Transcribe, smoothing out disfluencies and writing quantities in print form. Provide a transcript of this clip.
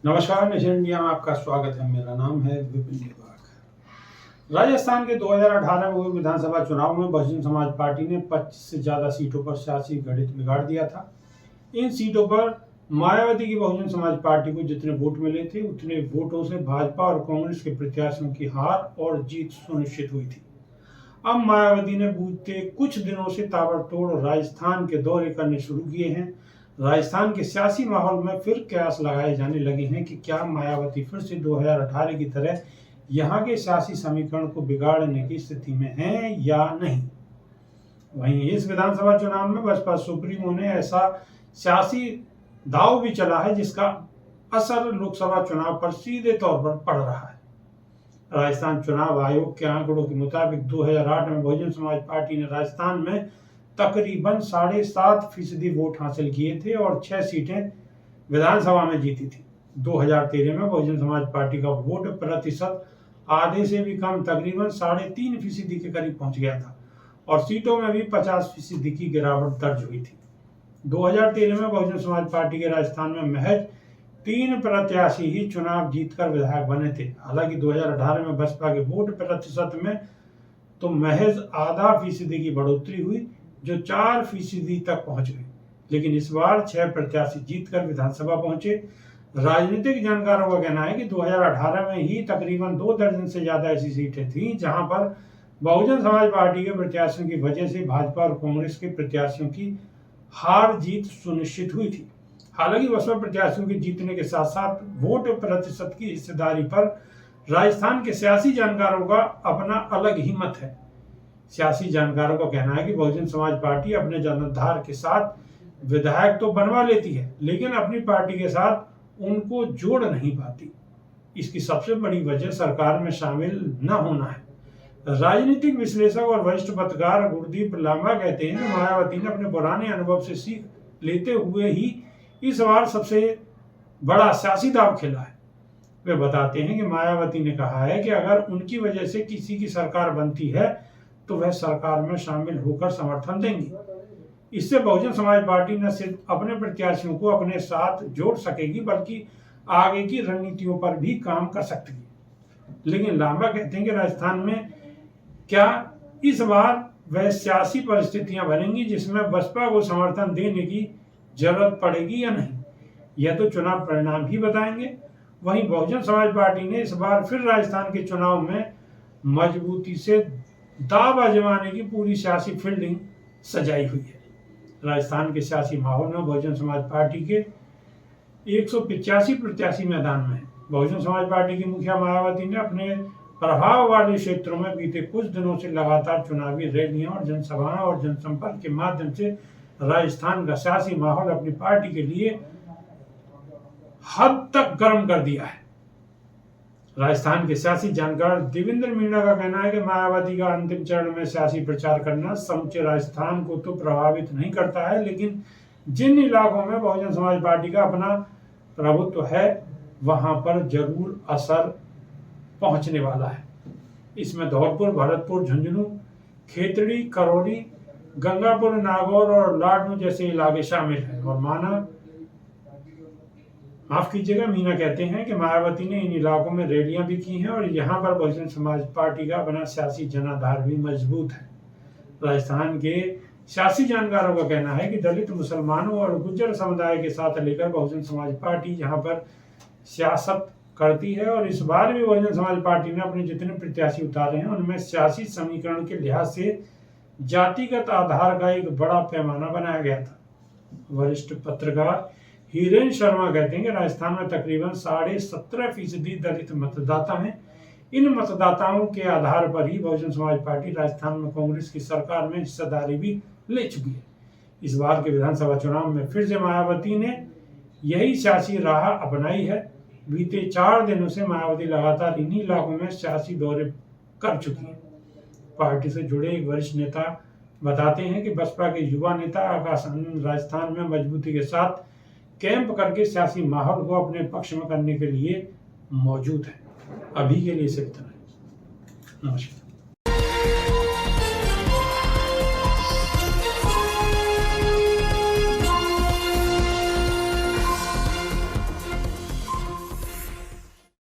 नमस्कार, nation India में आपका स्वागत है। मेरा नाम है विपिन निवाग। राजस्थान के 2018 में हुए विधानसभा चुनाव में बहुजन समाज पार्टी ने 25 से ज्यादा सीटों पर सियासी गणित बिगाड़ दिया था। इन सीटों पर मायावती की बहुजन समाज पार्टी को जितने वोट मिले थे उतने वोटों से भाजपा और कांग्रेस के प्रत्याशियों की हार और जीत सुनिश्चित हुई थी। अब मायावती ने बीते कुछ दिनों से ताबड़तोड़ राजस्थान के दौरे करने शुरू किए हैं। राजस्थान के सियासी माहौल में फिर कयास लगाए जाने लगे हैं कि क्या मायावती फिर से 2018 की तरह यहाँ के सियासी समीकरण को बिगाड़ने की स्थिति में हैं या नहीं। वहीं इस विधानसभा चुनाव में बसपा सुप्रीमो ने ऐसा सियासी दांव भी चला है जिसका असर लोकसभा चुनाव पर सीधे तौर पर पड़ रहा है। राजस्थान चुनाव आयोग के आंकड़ों के मुताबिक 2008 में बहुजन समाज पार्टी ने राजस्थान में तकरीबन 7.5% वोट हासिल किए थे और 6 सीटें विधानसभा में जीती थी। 2013 में बहुजन समाज पार्टी का वोट प्रतिशत आधे से भी कम तकरीबन 3.5% के करीब पहुंच गया था और सीटों में भी 50% की गिरावट दर्ज हुई थी। 2013 में बहुजन समाज पार्टी के राजस्थान में महज 3 प्रत्याशी ही चुनाव जीतकर विधायक बने थे। हालांकि 2018 में बसपा के वोट प्रतिशत में तो महज 0.5% की बढ़ोतरी हुई जो 4% तक पहुंच गई, लेकिन इस बार 6 प्रत्याशी जीतकर विधानसभा पहुंचे। राजनीतिक जानकारों का कहना है कि 2018 में ही तकरीबन 2 दर्जन से ज्यादा ऐसी सीटें थीं जहां पर बहुजन समाज पार्टी के प्रत्याशियों की वजह से भाजपा और कांग्रेस के प्रत्याशियों की हार जीत सुनिश्चित हुई थी। हालांकि बसपा प्रत्याशियों के जीतने के साथ साथ वोट प्रतिशत की हिस्सेदारी पर राजस्थान के सियासी जानकारों का अपना अलग ही मत है। सियासी जानकारों का कहना है कि बहुजन समाज पार्टी अपने जनाधार के साथ विधायक तो बनवा लेती है, लेकिन अपनी पार्टी के साथ उनको जोड़ नहीं पाती। इसकी सबसे बड़ी वजह सरकार में शामिल न होना है। राजनीतिक विश्लेषक और वरिष्ठ पत्रकार गुरदीप लांबा कहते हैं कि मायावती ने अपने पुराने अनुभव से सीख लेते हुए ही इस बार सबसे बड़ा सियासी दांव खेला है। वे बताते हैं कि मायावती ने कहा है कि अगर उनकी वजह से किसी की सरकार बनती है तो वह सरकार में शामिल होकर समर्थन देंगी। इससे बहुजन समाज पार्टी न सिर्फ अपने प्रत्याशियों को अपने साथ जोड़ सकेगी बल्कि आगे की रणनीतियों पर भी काम कर सकती है। लेकिन लांबा कहते हैं कि राजस्थान में क्या इस बार वह सियासी परिस्थितियां बनेंगी जिसमें बसपा को समर्थन देने की जरूरत पड़ेगी या नहीं, यह तो चुनाव परिणाम ही बताएंगे। वहीं बहुजन समाज पार्टी ने इस बार फिर राजस्थान के चुनाव में मजबूती से दांव आजमाने की पूरी सियासी फील्डिंग सजाई हुई है। राजस्थान के सियासी माहौल में बहुजन समाज पार्टी के 185 प्रत्याशी मैदान में है। बहुजन समाज पार्टी की मुखिया मायावती ने अपने प्रभाव वाले क्षेत्रों में बीते कुछ दिनों से लगातार चुनावी रैलियां और जनसभाएं और जनसंपर्क के माध्यम से राजस्थान का सियासी माहौल अपनी पार्टी के लिए हद तक गर्म कर दिया है। राजस्थान के सियासी जानकार देवेंद्र मीणा का कहना है कि मायावती का अंतिम चरण में सियासी प्रचार करना समूचे राजस्थान को तो प्रभावित नहीं करता है, लेकिन जिन इलाकों में बहुजन समाज पार्टी का अपना प्रभुत्व है वहां पर जरूर असर पहुंचने वाला है। इसमें धौलपुर, भरतपुर, झुंझुनू, खेतड़ी, करौली, गंगापुर, नागौर और लाडनू जैसे इलाके शामिल हैं। और मीना कहते हैं कि मायावती ने इन इलाकों में रैलियां भी की हैं और यहाँ पर बहुजन समाज पार्टी का अपना सियासी जनाधार भी मजबूत है। राजस्थान के सियासी जानकारों का कहना है कि दलित, मुसलमानों और गुर्जर समुदाय के साथ लेकर बहुजन समाज पार्टी यहाँ पर सियासत करती है और इस बार भी बहुजन समाज पार्टी ने अपने जितने प्रत्याशी उतारे हैं उनमें सियासी समीकरण के लिहाज से जातिगत आधार का एक बड़ा पैमाना बनाया गया था। वरिष्ठ पत्रकार हीरेन शर्मा कहते हैं कि राजस्थान में तकरीबन 17.5% दलित मतदाता हैं। इन मतदाताओं के आधार पर ही बहुजन समाज पार्टी राजस्थान में कांग्रेस की सरकार में हिस्सेदारी भी ले चुकी है। इस बार के विधानसभा चुनाव में फिर से मायावती ने यही सियासी राह अपनाई है। बीते 4 दिनों से मायावती लगातार इन्हीं इलाकों में सियासी दौरे कर चुकी है। पार्टी से जुड़े एक वरिष्ठ नेता बताते हैं कि बसपा के युवा नेता आकाश आनंद राजस्थान में मजबूती के साथ कैंप करके सियासी माहौल को अपने पक्ष में करने के लिए मौजूद है। अभी के लिए सिर्फ इतना है। नमस्कार।